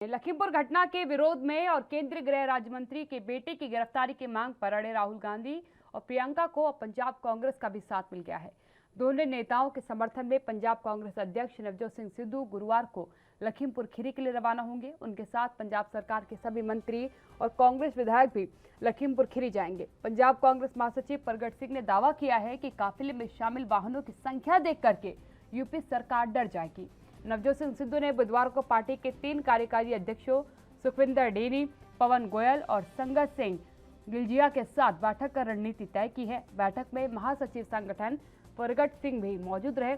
लखीमपुर घटना के विरोध में और केंद्रीय गृह राज्य मंत्री के बेटे की गिरफ्तारी की मांग पर अड़े राहुल गांधी और प्रियंका को अब पंजाब कांग्रेस का भी साथ मिल गया है। दोनों नेताओं के समर्थन में पंजाब कांग्रेस अध्यक्ष नवजोत सिंह सिद्धू गुरुवार को लखीमपुर खीरी के लिए रवाना होंगे। उनके साथ पंजाब सरकार के सभी मंत्री और कांग्रेस विधायक भी लखीमपुर खीरी जाएंगे। पंजाब कांग्रेस महासचिव प्रगट सिंह ने दावा किया है कि काफिले में शामिल वाहनों की संख्या देख करके यूपी सरकार डर जाएगी। नवजोत सिंह सिद्धू ने बुधवार को पार्टी के 3 कार्यकारी अध्यक्षों सुखविंदर डेनी, पवन गोयल और संगत सिंह गिलजिया के साथ बैठक कर रणनीति तय की है। बैठक में महासचिव संगठन प्रगट सिंह भी मौजूद रहे।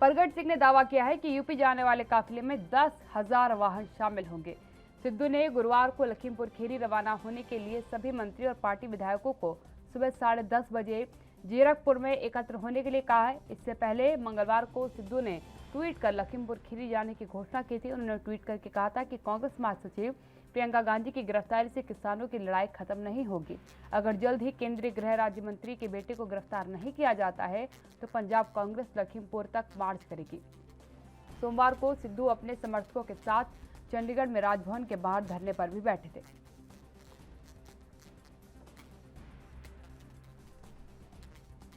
प्रगट सिंह ने दावा किया है कि यूपी जाने वाले काफिले में 10,000 वाहन शामिल होंगे। सिद्धू ने गुरुवार को लखीमपुर खीरी रवाना होने के लिए सभी मंत्री और पार्टी विधायकों को सुबह 10:30 बजे जीरकपुर में एकत्र होने के लिए कहा है। इससे पहले मंगलवार को सिद्धू ने ट्वीट कर लखीमपुर खीरी जाने की घोषणा की थी। उन्होंने ट्वीट करके कहा था कि कांग्रेस महासचिव प्रियंका गांधी की गिरफ्तारी से किसानों की लड़ाई खत्म नहीं होगी। अगर जल्द ही केंद्रीय गृह राज्य मंत्री के बेटे को गिरफ्तार नहीं किया जाता है तो पंजाब कांग्रेस लखीमपुर तक मार्च करेगी। सोमवार को सिद्धू अपने समर्थकों के साथ चंडीगढ़ में राजभवन के बाहर धरने पर भी बैठे थे।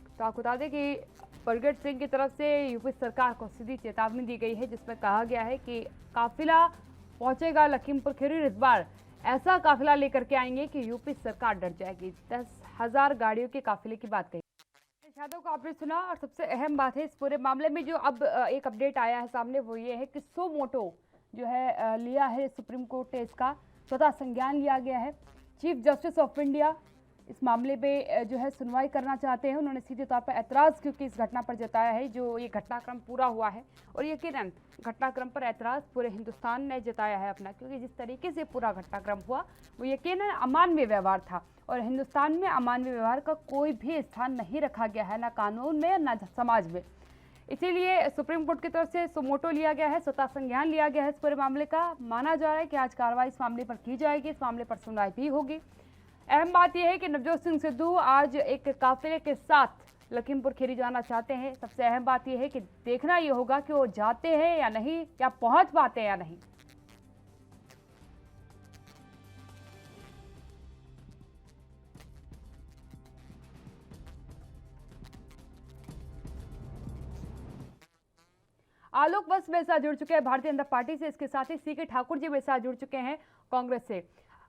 तो आपको बता दें कि प्रगट सिंह की तरफ से यूपी सरकार को सीधी चेतावनी दी गई है, जिसमें कहा गया है कि काफिला पहुंचेगा लखीमपुर खीरी। इस बार ऐसा काफिला लेकर के आएंगे कि यूपी सरकार डर जाएगी। 10,000 गाड़ियों के काफिले की बात कही। यादव को आपने सुना और सबसे अहम बात है इस पूरे मामले में जो अब एक अपडेट आया है सामने, वो ये है कि सो मोटो जो है लिया है सुप्रीम कोर्ट ने, इसका स्वतः संज्ञान लिया गया है। चीफ जस्टिस ऑफ इंडिया इस मामले में जो है सुनवाई करना चाहते हैं। उन्होंने सीधे तौर पर ऐतराज़ क्योंकि इस घटना पर जताया है जो ये घटनाक्रम पूरा हुआ है, और यकीनन घटनाक्रम पर ऐतराज़ पूरे हिंदुस्तान ने जताया है अपना, क्योंकि जिस तरीके से पूरा घटनाक्रम हुआ वो यकीनन अमानवीय व्यवहार था और हिंदुस्तान में अमानवीय व्यवहार का कोई भी स्थान नहीं रखा गया है, ना कानून में ना समाज में। इसीलिए सुप्रीम कोर्ट की तरफ से सुमोटो लिया गया है, स्वतः संज्ञान लिया गया है इस पूरे मामले का। माना जा रहा है कि आज कार्रवाई इस मामले पर की जाएगी, इस मामले पर सुनवाई भी होगी। अहम बात यह है कि नवजोत सिंह सिद्धू आज एक काफिले के साथ लखीमपुर खीरी जाना चाहते हैं। सबसे अहम बात यह है कि देखना यह होगा कि वो जाते हैं या नहीं, या पहुंच पाते हैं या नहीं। आलोक वत्स मेरे साथ जुड़ चुके हैं भारतीय जनता पार्टी से, इसके साथ ही सीके ठाकुर जी मेरे साथ जुड़ चुके हैं कांग्रेस से।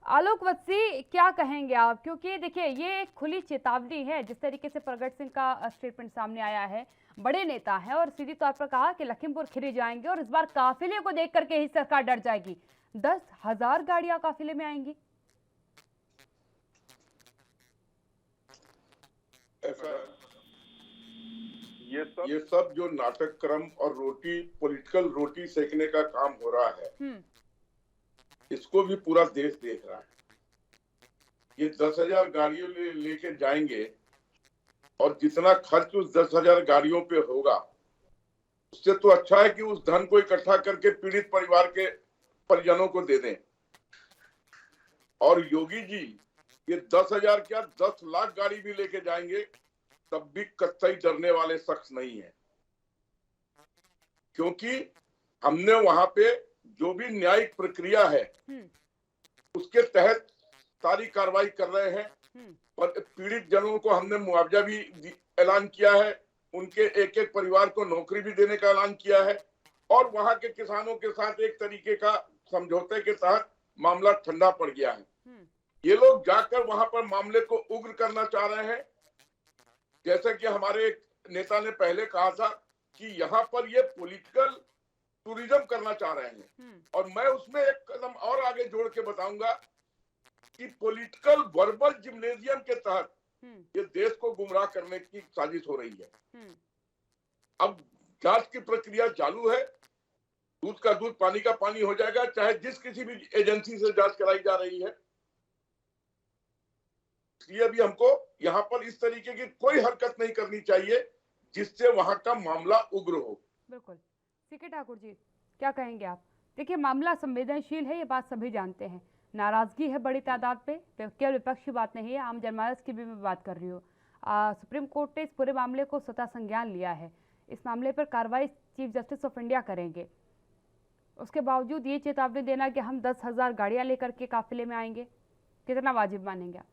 आलोक वत्सी, क्या कहेंगे आप, क्योंकि देखिए ये एक खुली चेतावनी है। जिस तरीके से प्रगट सिंह का स्टेटमेंट सामने आया है, बड़े नेता है और सीधी तौर पर कहा कि लखीमपुर खीरी जाएंगे और इस बार काफिले को देख करके ही सरकार डर जाएगी। 10,000 गाड़ियां काफिले में आएंगी। ये सब जो नाटक क्रम और पॉलिटिकल रोटी सेकने का काम हो रहा है, इसको भी पूरा देश देख रहा है। ये 10,000 गाड़ियों लेके जाएंगे और जितना खर्च उस 10,000 गाड़ियों पे होगा, उससे तो अच्छा है कि उस धन को इकट्ठा करके पीड़ित परिवार के परिजनों को दे दें। और योगी जी ये 10,000 क्या 10 लाख गाड़ी भी लेके जाएंगे, तब भी कतई डरने वाले शख्स नहीं है, क्योंकि हमने वहां पे जो भी न्यायिक प्रक्रिया है उसके तहत सारी कार्रवाई कर रहे हैं। और पीड़ित जनों को हमने मुआवजा भी ऐलान किया है, उनके एक एक परिवार को नौकरी भी देने का ऐलान किया है, और वहां के किसानों के साथ एक तरीके का समझौते के तहत मामला ठंडा पड़ गया है। ये लोग जाकर वहां पर मामले को उग्र करना चाह रहे हैं। जैसे कि हमारे एक नेता ने पहले कहा था कि यहाँ पर ये पॉलिटिकल टूरिज्म करना चाह रहे हैं, और मैं उसमें एक कदम और आगे जोड़ के बताऊंगा कि पॉलिटिकल वर्बल जिम्नेजियम के तहत ये देश को गुमराह करने की साजिश हो रही है। अब जांच की प्रक्रिया चालू है, दूध का दूध पानी का पानी हो जाएगा, चाहे जिस किसी भी एजेंसी से जांच कराई जा रही है। इसलिए भी हमको यहाँ पर इस तरीके की कोई हरकत नहीं करनी चाहिए जिससे वहां का मामला उग्र हो। बिल्कुल। सीके ठाकुर जी, क्या कहेंगे आप? देखिए मामला संवेदनशील है, ये बात सभी जानते हैं। नाराजगी है बड़ी तादाद पे, केवल विपक्ष की बात नहीं है, आम जनमानस की भी मैं बात कर रही हूँ। सुप्रीम कोर्ट ने इस पूरे मामले को स्वतः संज्ञान लिया है। इस मामले पर कार्रवाई चीफ जस्टिस ऑफ इंडिया करेंगे। उसके बावजूद ये चेतावनी देना कि हम 10,000 गाड़ियां लेकर के काफिले में आएंगे, कितना वाजिब मानेंगे आप?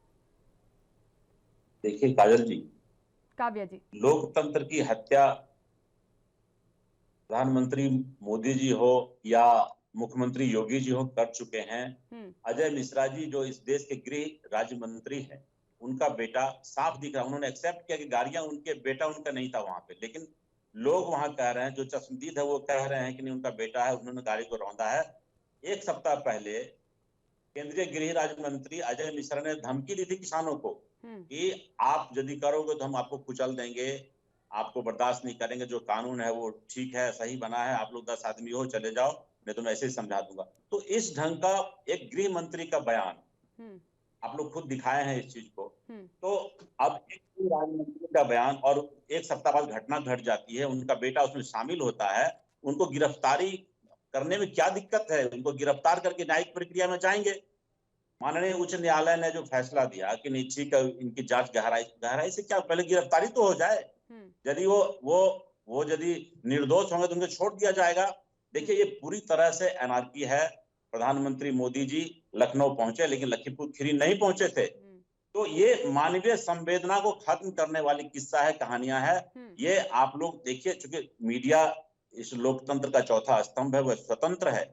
देखिए काजल जी, काव्या जी। लोकतंत्र की हत्या प्रधानमंत्री मोदी जी हो या मुख्यमंत्री योगी जी हो कर चुके हैं। अजय मिश्रा जी जो इस देश के गृह राज्य मंत्री हैं, उनका बेटा साफ दिख रहा, उन्होंने एक्सेप्ट किया कि गाड़ियां उनके बेटा उनका नहीं था वहां पे, लेकिन लोग वहां कह रहे हैं, जो चश्मदीद है वो कह रहे हैं कि नहीं उनका बेटा है, उन्होंने गाड़ी को रौंदा है। एक सप्ताह पहले केंद्रीय गृह राज्य मंत्री अजय मिश्रा ने धमकी दी थी किसानों को कि आप यदि करोगे तो हम आपको कुचल देंगे, आपको बर्दाश्त नहीं करेंगे, जो कानून है वो ठीक है, सही बना है, आप लोग 10 आदमी हो चले जाओ, नहीं तो मैं ऐसे ही समझा दूंगा। तो इस ढंग का एक गृह मंत्री का बयान आप लोग खुद दिखाए हैं इस चीज को। तो अब एक राज्य मंत्री का बयान और एक सप्ताह बाद घटना घट जाती है, उनका बेटा उसमें शामिल होता है, उनको गिरफ्तारी करने में क्या दिक्कत है? उनको गिरफ्तार करके न्यायिक प्रक्रिया में जाएंगे। माननीय उच्च न्यायालय ने जो फैसला दिया कि नहीं ठीक है, इनकी जांच गहराई से क्या, पहले गिरफ्तारी तो हो जाए, यदि वो यदि निर्दोष होंगे तो उनको छोड़ दिया जाएगा। देखिए ये पूरी तरह से एनआरकी है। प्रधानमंत्री मोदी जी लखनऊ पहुंचे लेकिन लखीमपुर खीरी नहीं पहुंचे थे। तो ये मानवीय संवेदना को खत्म करने वाली किस्सा है, कहानियां है। ये आप लोग देखिए, चूंकि मीडिया इस लोकतंत्र का चौथा स्तंभ है, वह स्वतंत्र है,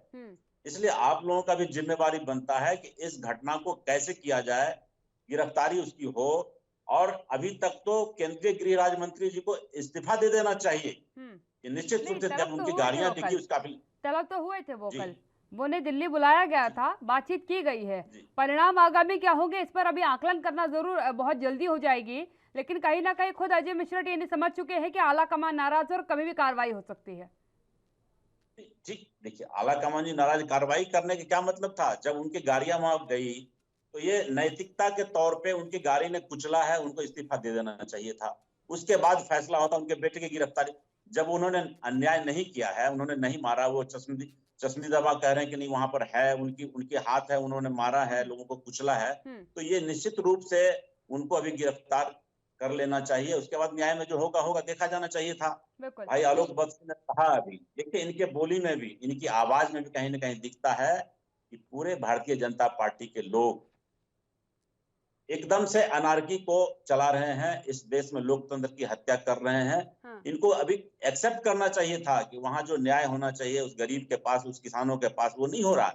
इसलिए आप लोगों का भी जिम्मेवारी बनता है कि इस घटना को कैसे किया जाए, गिरफ्तारी उसकी हो। और अभी तक तो केंद्रीय गृह राज्य मंत्री जी को इस्तीफा दे देना चाहिए। कि निश्चित रूप से जब उनकी गाड़ियां दिखी उसका तलब तो हुए थे वो कल, वो उन्हें दिल्ली बुलाया गया था, बातचीत की गई है। परिणाम आगामी क्या होंगे इस पर अभी आकलन करना जरूर बहुत जल्दी हो जाएगी, लेकिन कहीं ना कहीं खुद अजय मिश्रा ये नहीं समझ चुके हैं कि आला कमान नाराज और कभी भी कार्रवाई हो सकती है। ठीक, देखिए आला कमान जी नाराज, कार्रवाई करने के क्या मतलब था? जब उनकी गाड़ियां वहां गई तो ये नैतिकता के तौर पे उनकी गाड़ी ने कुचला है, उनको इस्तीफा दे देना चाहिए था। उसके बाद फैसला होता उनके बेटे की गिरफ्तारी। जब उन्होंने अन्याय नहीं किया है, उन्होंने नहीं मारा, वो चश्मदी दवा कह रहे हैं कि नहीं वहां पर है, उनके हाथ है, उन्होंने मारा है, लोगों को कुचला है, तो ये निश्चित रूप से उनको अभी गिरफ्तार कर लेना चाहिए। उसके बाद न्याय में जो होगा होगा, देखा जाना चाहिए था। भाई आलोक बख्शी ने कहा, अभी देखिए इनके बोली में भी, इनकी आवाज में भी कहीं ना कहीं दिखता है कि पूरे भारतीय जनता पार्टी के लोग एकदम से अनार्की को चला रहे हैं, इस देश में लोकतंत्र की हत्या कर रहे हैं। इनको अभी एक्सेप्ट करना चाहिए था कि वहां जो न्याय होना चाहिए उस गरीब के पास, उस किसानों के पास, वो नहीं हो रहा।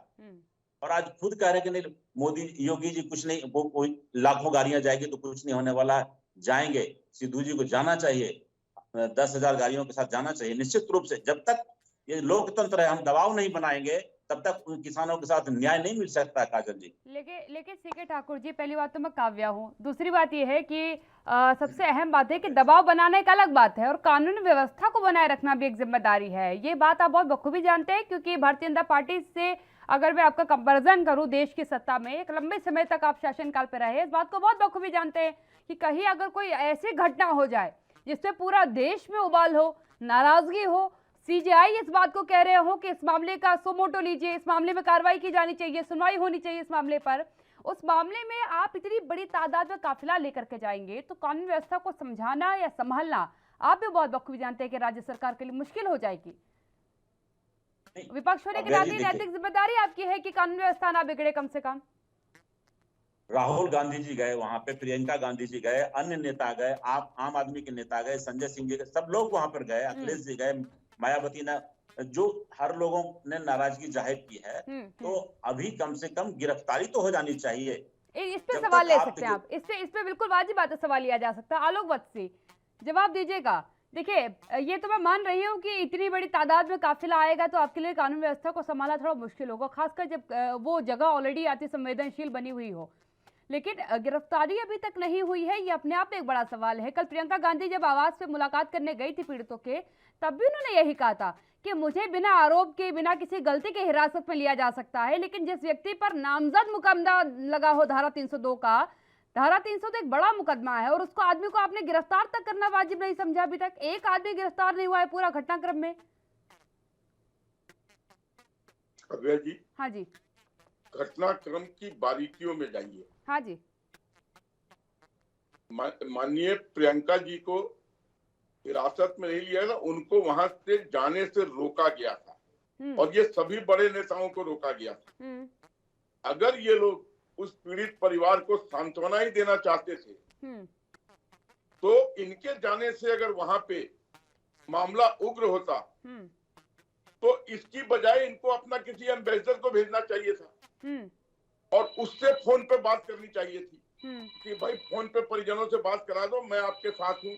और आज खुद कह रहे कि नहीं मोदी योगी जी कुछ नहीं, वो लाखों गाड़ियां जाएगी तो कुछ नहीं होने वाला, जाएंगे। सिद्धू जी को जाना चाहिए, 10,000 गाड़ियों के साथ जाना चाहिए। निश्चित रूप से जब तक ये लोकतंत्र है, हम दबाव नहीं बनाएंगे, तब तक उन किसानों के साथ न्याय नहीं मिल सकता। काजल जी, लेकिन सीके ठाकुर जी, पहली बात तो मैं काव्या हूँ, दूसरी बात यह है कि सबसे अहम बात है कि दबाव बनाना एक अलग बात है और कानून व्यवस्था को बनाए रखना भी एक जिम्मेदारी है। ये बात आप बहुत बखूबी जानते हैं, क्योंकि भारतीय जनता पार्टी से अगर मैं आपका कंपैरिजन करूं देश की सत्ता में, एक लंबे समय तक आप शासनकाल पे रहे, इस बात को बहुत बखूबी जानते हैं कि कहीं अगर कोई ऐसी घटना हो जाए जिससे पूरा देश में उबाल हो, नाराजगी हो, सीजीआई इस बात को कह रहे हो कि इस मामले का सुमोटो लीजिए, इस मामले में कार्रवाई की जानी चाहिए, सुनवाई होनी चाहिए इस मामले पर, उस मामले में आप इतनी बड़ी तादाद में काफिला लेकर के जाएंगे तो कानून व्यवस्था को समझाना या संभालना आप भी बहुत बखूबी जानते हैं कि राज्य सरकार के लिए मुश्किल हो जाएगी। विपक्ष होने के नाते नैतिक जिम्मेदारी आपकी है कि कानून व्यवस्था ना बिगड़े। कम से कम राहुल गांधी जी गए वहां पे, प्रियंका गांधी जी गए, अन्य नेता गए, आम आदमी के नेता गए, संजय सिंह जी गए, सब लोग वहां पर गए, अखिलेश जी गए, मायावती ने, जो हर लोगों ने नाराजगी जाहिर की है। तो अभी कम से कम गिरफ्तारी तो हो जानी चाहिए। इस पे सवाल ले सकते हैं आप, इस पे बिल्कुल वाजिब बात है, सवाल लिया जा सकता है। आलोक वत्सी जवाब दीजिएगा। देखिए ये तो मैं मान रही हूँ कि इतनी बड़ी तादाद में काफिला आएगा तो आपके लिए कानून व्यवस्था को संभालना थोड़ा मुश्किल होगा, खासकर जब वो जगह ऑलरेडी अति संवेदनशील बनी हुई हो। लेकिन गिरफ्तारी अभी तक नहीं हुई है, ये अपने आप में एक बड़ा सवाल है। कल प्रियंका गांधी जब आवास पे मुलाकात करने गई थी पीड़ितों के, तब भी उन्होंने यही कहा था कि मुझे बिना आरोप के, बिना किसी गलती के हिरासत में लिया जा सकता है, लेकिन जिस व्यक्ति पर नामजद मुकदमा लगा हो धारा 302 का, धारा 302 एक बड़ा मुकदमा है और उसको आदमी को आपने गिरफ्तार तक करना वाजिब नहीं समझा। अभी तक एक आदमी गिरफ्तार नहीं हुआ है पूरा घटनाक्रम में। काव्या जी, हाँ जी, घटनाक्रम की बारीकियों में जाइए। हाँ जी, माननीय प्रियंका जी को हिरासत में नहीं लिया था, उनको वहां से जाने से रोका गया था। और ये सभी बड़े नेताओं को रोका गया था। अगर ये लोग उस पीड़ित परिवार को सांत्वना ही देना चाहते थे तो इनके जाने से अगर वहां पे मामला उग्र होता तो इसकी बजाय इनको अपना किसी एम्बेसडर को भेजना चाहिए था और उससे फोन पे बात करनी चाहिए थी कि भाई फोन पे परिजनों से बात करा दो, मैं आपके साथ हूँ।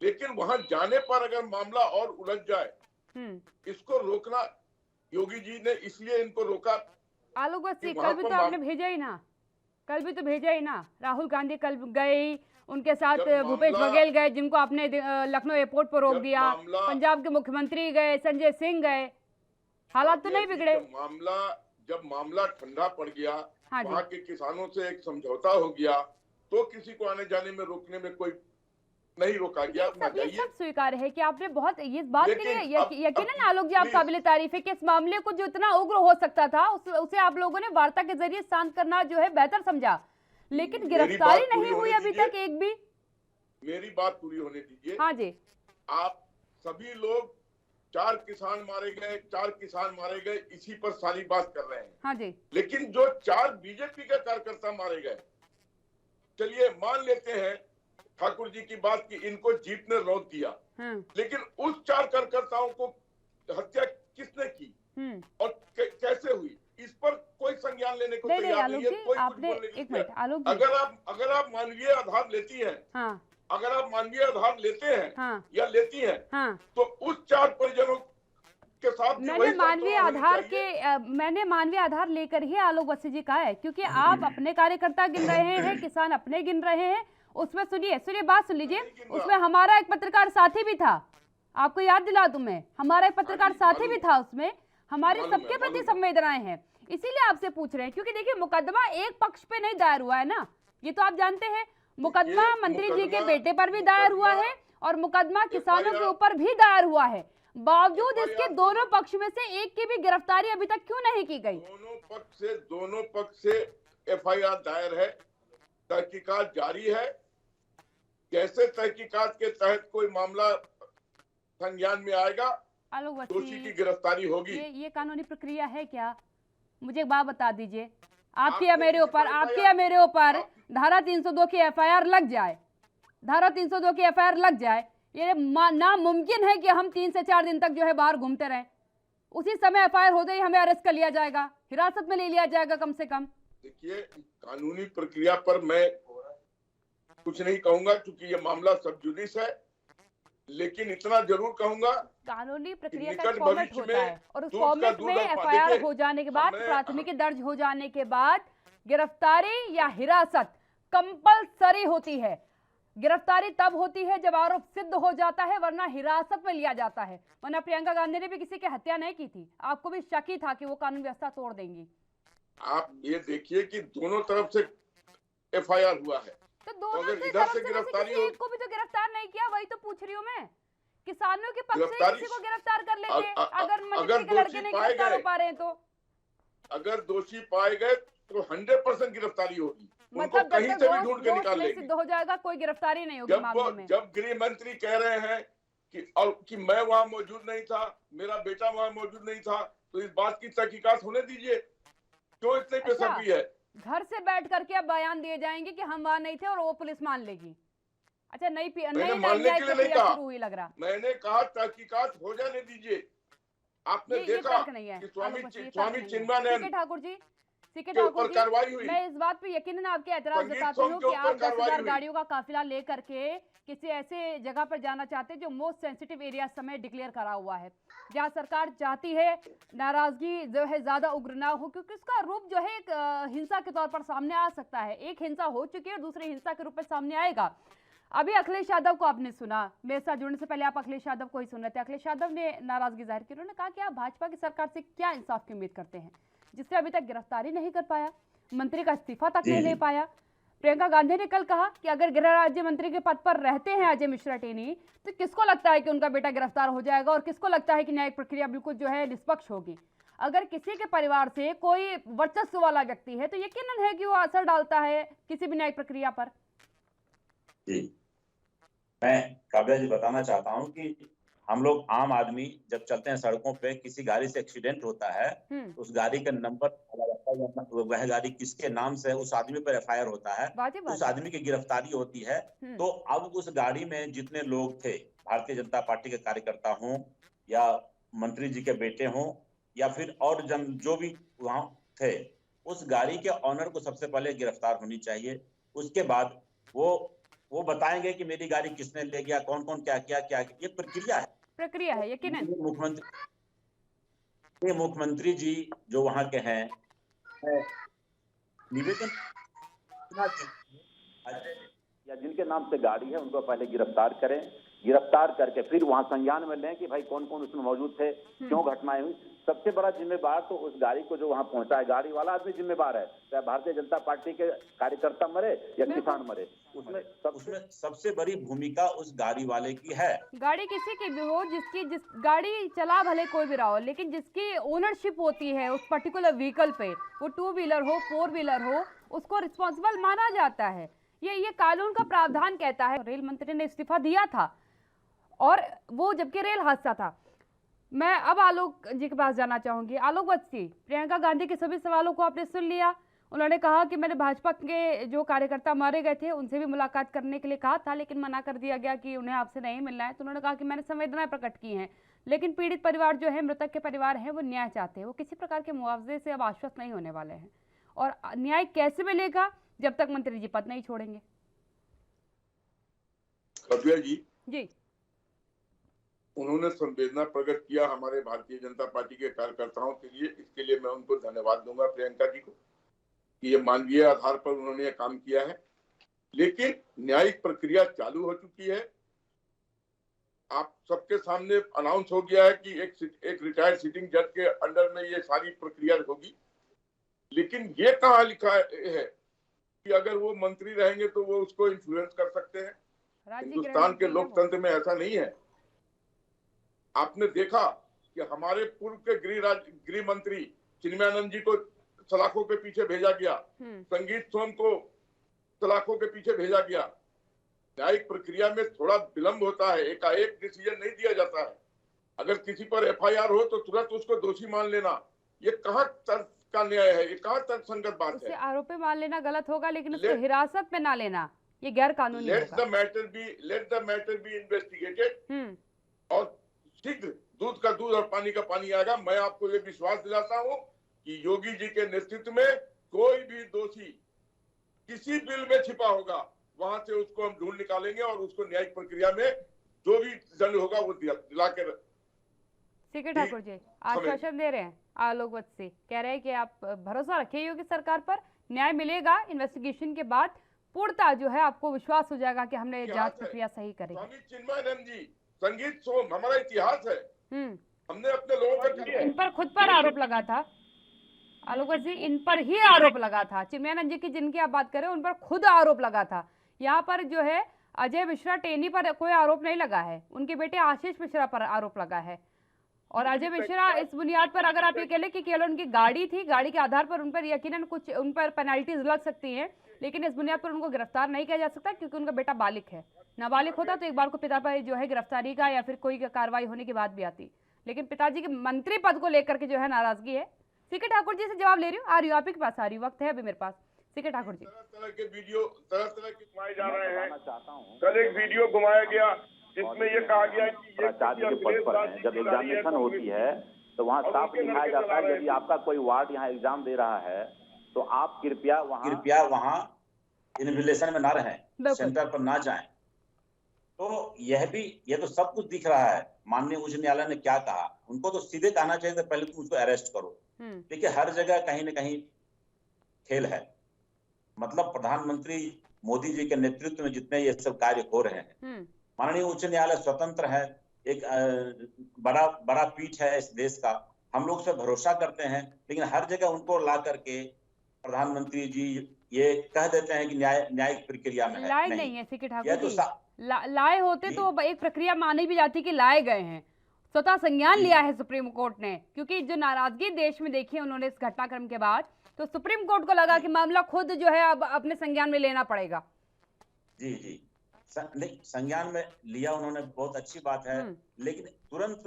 लेकिन वहां जाने पर अगर मामला और उलझ जाए, इसको रोकना, योगी जी ने इसलिए इनको रोका। आलोक बस्ती, कल भी तो आपने भेजा ही ना, कल भी तो भेजा ही ना। राहुल गांधी कल गए, उनके साथ भूपेश बघेल गए, जिनको आपने लखनऊ एयरपोर्ट पर रोक दिया। पंजाब के मुख्यमंत्री गए, संजय सिंह गए, हालात तो नहीं बिगड़े। जब मामला ठंडा पड़ गया, हाँ, वहाँ के किसानों से एक समझौता हो गया, तो किसी को आने जाने में रोकने में कोई नहीं रोका गया। ये सब स्वीकार है कि आपने बहुत इस बात के लिए यकीनन आलोक जी आप काबिले तारीफ है कि इस मामले को जो इतना उग्र हो सकता था उसे आप लोगों ने वार्ता के जरिए शांत करना जो है बेहतर समझा, लेकिन गिरफ्तारी नहीं हुई अभी तक एक भी। मेरी बात पूरी होने दीजिए। हाँ जी, आप सभी लोग 4 किसान मारे गए इसी पर सारी बात कर रहे हैं। हाँ जी, लेकिन जो 4 बीजेपी के कार्यकर्ता मारे गए, चलिए मान लेते हैं ठाकुर जी की बात कि इनको जीप ने रोक दिया, लेकिन उस 4 कार्यकर्ताओं को हत्या किसने की और कैसे हुई, इस पर कोई संज्ञान लेने को तैयार नहीं है, कोई कुछ बोलने को तैयार। अगर आप मानवीय आधार लेती हैं, अगर आप मानवीय आधार लेते हैं या लेती हैं, तो उस 4 परिजनों के साथ मैंने मानवीय आधार लेकर ही आलोक बस्ती जी कहा है, क्योंकि आप अपने कार्यकर्ता गिन रहे हैं, किसान अपने गिन रहे हैं। उसमें सुनिए बात सुन लीजिए, उसमें हमारा एक पत्रकार साथी भी था, आपको याद दिला दूं मैं, हमारा एक पत्रकार साथी भी था, उसमें हमारे सबके प्रति संवेदनाएं हैं, इसीलिए आपसे पूछ रहे हैं। क्योंकि देखिए मुकदमा एक पक्ष पे नहीं दायर हुआ है ना, ये तो आप जानते हैं। मुकदमा मंत्री जी के बेटे पर भी दायर हुआ है और मुकदमा किसानों के ऊपर भी दायर हुआ है। बावजूद इसके दोनों पक्ष में से एक की भी गिरफ्तारी अभी तक क्यों नहीं की गई? दोनों पक्ष से एफआईआर दायर है, तहकीकात जारी है। कैसे तहकीकात के तहत कोई मामला संज्ञान में आएगा, दोषी की गिरफ्तारी होगी। ये कानूनी प्रक्रिया है क्या? मुझे एक बात बता दीजिए, आपके या मेरे ऊपर धारा 302 की एफआईआर लग जाए, धारा 302 की एफआईआर लग जाए, ये नामुमकिन है कि हम 3 से 4 दिन तक जो है बाहर घूमते रहें। उसी समय एफआईआर होते ही हमें अरेस्ट कर लिया जाएगा, हिरासत में ले लिया जाएगा कम से कम। देखिए, कानूनी प्रक्रिया पर मैं कुछ नहीं कहूंगा क्योंकि ये मामला सब जुडिस है, लेकिन इतना जरूर कहूंगा कानूनी प्रक्रिया का फॉर्मेट होता है और उस फॉर्मेट में एफआईआर हो जाने के बाद, प्राथमिकी दर्ज हो जाने के बाद गिरफ्तारी या हिरासत कंपलसरी होती है। गिरफ्तारी तब होती है जब आरोप सिद्ध हो जाता है, वरना हिरासत में लिया जाता है। वरना प्रियंका गांधी ने भी किसी की हत्या नहीं की थी, आपको भी शक ही था कि वो कानून व्यवस्था तोड़ देंगी। आप ये देखिए कि दोनों तरफ से एफआईआर हुआ है, तो दोनों से गिरफ्तारी एक को भी तो गिरफ्तार नहीं किया, वही तो पूछ रही हूँ मैं। किसानों के पक्ष से किसी को गिरफ्तार कर लेते, अगर मंत्री के लड़के नहीं गिरफ्तार हो पा रहे हैं तो। अगर दोषी पाए गए तो 100% गिरफ्तारी होगी, उनको कहीं से भी ढूंढ के निकाल लेंगे। सिद्ध हो जाएगा, कोई गिरफ्तारी नहीं होगी मामले में। जब गृह मंत्री कह रहे हैं कि मैं वहां मौजूद नहीं था, मेरा बेटा वहां मौजूद नहीं था, तो इस बात की तहकीकात होने दीजिए, क्यों इतने बेसब्री है? घर से बैठ करके अब बयान दिए जाएंगे कि हम वहां नहीं थे और वो पुलिस मान लेगी। अच्छा, नहीं मानने के लिए नहीं कहा, शुरू हुई लग रहा। मैंने कहा तहकीकात हो जाने दीजिए। आपने देखा कि स्वामी चिन्मयानंद ठाकुर जी कार्रवाई हुई। मैं इस बात पे यकीनन आपके एतराज जताती हूँ कि आप 10,000 गाड़ियों का काफिला लेकर के किसी ऐसे जगह पर जाना चाहते हैं जो मोस्ट सेंसिटिव एरिया समय डिक्लेयर करा हुआ है, जहाँ सरकार चाहती है नाराजगी जो है ज्यादा उग्र ना हो, क्योंकि उसका रूप जो है एक हिंसा के तौर पर सामने आ सकता है। एक हिंसा हो चुकी है, दूसरी हिंसा के रूप में सामने आएगा। अभी अखिलेश यादव को आपने सुना, मेरे साथ जुड़ने से पहले आप अखिलेश यादव को ही सुन रहे थे। अखिलेश यादव ने नाराजगी जाहिर की, उन्होंने कहा कि आप भाजपा की सरकार से क्या इंसाफ की उम्मीद करते हैं, जिससे अभी तक गिरफ्तारी नहीं कर पाया, मंत्री का इस्तीफा तक नहीं ले पाया। प्रियंका गांधी ने कल कहा कि अगर गृह राज्य मंत्री के पद पर रहते हैं अजय मिश्रा टेनी, तो किसको लगता है कि उनका बेटा गिरफ्तार हो जाएगा और किसको लगता है कि न्यायिक प्रक्रिया बिल्कुल जो है निष्पक्ष होगी। अगर किसी के परिवार से कोई वर्चस्व वाला व्यक्ति है तो यकीनन है कि वो असर डालता है किसी भी न्यायिक प्रक्रिया पर। जी, मैं काव्या जी बताना चाहता हूं कि हम लोग आम आदमी जब चलते हैं सड़कों पे, किसी गाड़ी से एक्सीडेंट होता है, उस गाड़ी का नंबर वह गाड़ी किसके नाम से है, उस आदमी पर एफआईआर होता है, उस आदमी की गिरफ्तारी होती है। तो अब उस गाड़ी में जितने लोग थे, भारतीय जनता पार्टी के कार्यकर्ता हों या मंत्री जी के बेटे हों या फिर और जन जो भी वहां थे, उस गाड़ी के ऑनर को सबसे पहले गिरफ्तार होनी चाहिए। उसके बाद वो बताएंगे कि मेरी गाड़ी किसने ले गया, कौन कौन क्या क्या क्या, ये प्रक्रिया है यकीनन। मुख्यमंत्री जी जो वहां के हैं, निवेदन या जिनके नाम से गाड़ी है उनको पहले गिरफ्तार करें, गिरफ्तार करके फिर वहां संज्ञान में लें कि भाई कौन कौन उसमें मौजूद थे, क्यों घटनाएं हुई। सबसे बड़ा जिम्मेवार तो उस गाड़ी को जो वहां पहुंचा है, गाड़ी वाला आदमी जिम्मेवार है, चाहे भारतीय जनता पार्टी के कार्यकर्ता मरे या किसान मरे, उसमें सबसे बड़ी भूमिका उस गाड़ी वाले की है। गाड़ी किसी की भी हो, जिस गाड़ी चला भले कोई भी रहा हो, लेकिन जिसकी ओनरशिप होती है उस पर्टिकुलर व्हीकल पे, वो 2 व्हीलर हो 4 व्हीलर हो, उसको रिस्पॉन्सिबल माना जाता है। ये कानून का प्रावधान कहता है। रेल मंत्री ने इस्तीफा दिया था और वो जबकि रेल हादसा था। मैं अब आलोक जी के पास जाना चाहूंगी। आलोक बच्ची, प्रियंका गांधी के सभी सवालों को आपने सुन लिया। उन्होंने कहा कि मैंने भाजपा के जो कार्यकर्ता मारे गए थे उनसे भी मुलाकात करने के लिए कहा था, लेकिन मना कर दिया गया कि उन्हें आपसे नहीं मिलना है। तो उन्होंने कहा कि मैंने संवेदनाएं प्रकट की हैं, लेकिन पीड़ित परिवार जो है, मृतक के परिवार हैं, वो न्याय चाहते हैं। वो किसी प्रकार के मुआवजे से अब आश्वस्त नहीं होने वाले हैं। और न्याय कैसे मिलेगा जब तक मंत्री जी पद नहीं छोड़ेंगे। जी, उन्होंने संवेदना प्रकट किया हमारे भारतीय जनता पार्टी के कार्यकर्ताओं के लिए। इसके लिए मैं उनको धन्यवाद दूंगा, प्रियंका जी को, कि ये मानवीय आधार पर उन्होंने ये काम किया है। लेकिन न्यायिक प्रक्रिया चालू हो चुकी है। आप सबके सामने अनाउंस हो गया है कि एक रिटायर्ड सिटिंग जज के अंडर में ये सारी प्रक्रिया होगी। लेकिन ये कहाँ लिखा है कि अगर वो मंत्री रहेंगे तो वो उसको इन्फ्लुएंस कर सकते हैं? हिंदुस्तान के लोकतंत्र में ऐसा नहीं है। आपने देखा कि हमारे पूर्व के गृह मंत्री चिन्मयानंद जी को सलाखों के पीछे भेजा गया, संगीत सोम को सलाखों के पीछे भेजा गया। न्यायिक प्रक्रिया में थोड़ा विलंब होता है, एकाएक डिसीजन नहीं दिया जाता है। अगर किसी पर एफआईआर हो तो तुरंत उसको दोषी मान लेना, ये कहाँ तर्क का न्याय है? ये कहाँ तर्कसंगत बात है? आरोपी मान लेना गलत होगा, लेकिन उसको हिरासत में ना लेना ये गैर कानूनी होगा। Let the matter be investigated और शीघ्र दूध का दूध और पानी का पानी आएगा। मैं आपको ये विश्वास दिलाता हूँ कि योगी जी के नेतृत्व में कोई भी दोषी किसी बिल में छिपा होगा, वहां से उसको हम ढूंढ निकालेंगे और उसको न्यायिक प्रक्रिया में जो भी दंड होगा वो दिला के। सीके ठाकुर जी आश्वासन दे रहे हैं, आलोक बच्ची कह रहे हैं कि आप भरोसा रखिए योगी सरकार पर, न्याय मिलेगा। इन्वेस्टिगेशन के बाद पूर्णतः जो है आपको विश्वास हो जाएगा कि हमने जांच प्रक्रिया सही करी। स्वामी चिन्मयानंद जी, संगीत सोम, हमारा इतिहास है। हमने अपने लोगों पर इन पर खुद पर आरोप लगा था आलोक जी, इन पर ही आरोप लगा था। चिन्मयानंद जी की जिनकी आप बात करें उन पर खुद आरोप लगा था। यहाँ पर जो है अजय मिश्रा टेनी पर कोई आरोप नहीं लगा है, उनके बेटे आशीष मिश्रा पर आरोप लगा है। और अजय मिश्रा इस बुनियाद पर, अगर आप ये कह लें कि केवल उनकी गाड़ी थी, गाड़ी के आधार पर उन पर यकीनन कुछ उन पर पेनल्टीज लग सकती हैं, लेकिन इस बुनियाद पर उनको गिरफ्तार नहीं किया जा सकता क्योंकि उनका बेटा बालिग है। नाबालिग होता तो एक बार को पिता पर जो है गिरफ्तारी का या फिर कोई कार्रवाई होने की बात भी आती, लेकिन पिताजी के मंत्री पद को लेकर के जो है नाराजगी है। सीके ठाकुर जी से जवाब ले रही हूँ, आ रही हूँ आप ही के पास, आ रही हूँ, वक्त है अभी मेरे पास। सीके ठाकुर जी, तरह के वीडियो तरह के घुमाए जा रहे हैं। कल एक वीडियो घुमाया गया जिसमें ये कहा गया कि प्राचार्य के पद पर है, जब एग्जामिनेशन होती है तो वहाँ साफ लिखाया जाता है यदि आपका कोई वार्ड यहाँ एग्जाम दे रहा है तो आप कृपया वहाँ इन्विजिलेशन में ना रहें, सेंटर पर ना जाएं। तो ये तो सब कुछ दिख रहा है। माननीय उच्च न्यायालय ने क्या कहा, उनको तो सीधे कहना चाहिए था पहले तुम उसको अरेस्ट करो। देखिए हर जगह कहीं न कहीं खेल है। मतलब प्रधानमंत्री मोदी जी के नेतृत्व में जितने ये सब कार्य हो रहे हैं, माननीय उच्च न्यायालय स्वतंत्र है, एक बड़ा पीठ है इस देश का, हम लोग से भरोसा करते हैं, लेकिन हर जगह उनको ला करके प्रधानमंत्री जी ये कह देते हैं कि न्यायिक प्रक्रिया में लाए नहीं है। सीके ठाकुर जी लाए होते तो एक प्रक्रिया मानी भी जाती कि लाए गए हैं, स्वतः संज्ञान लिया है सुप्रीम कोर्ट ने, क्योंकि जो नाराजगी देश में देखी है उन्होंने इस घटनाक्रम के बाद, तो सुप्रीम कोर्ट को लगा कि मामला खुद जो है अब अपने संज्ञान में लेना पड़ेगा। जी नहीं, संज्ञान में लिया उन्होंने, बहुत अच्छी बात है, लेकिन तुरंत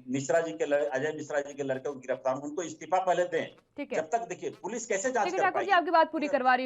मिश्रा जी के अजय मिश्रा जी के लड़के को गिरफ्तार, उनको इस्तीफा पहले दें। ठीक है, जब तक देखिए पुलिस कैसे जांच कर ठाकुर जी पाएगी? आपकी बात पूरी करवा रही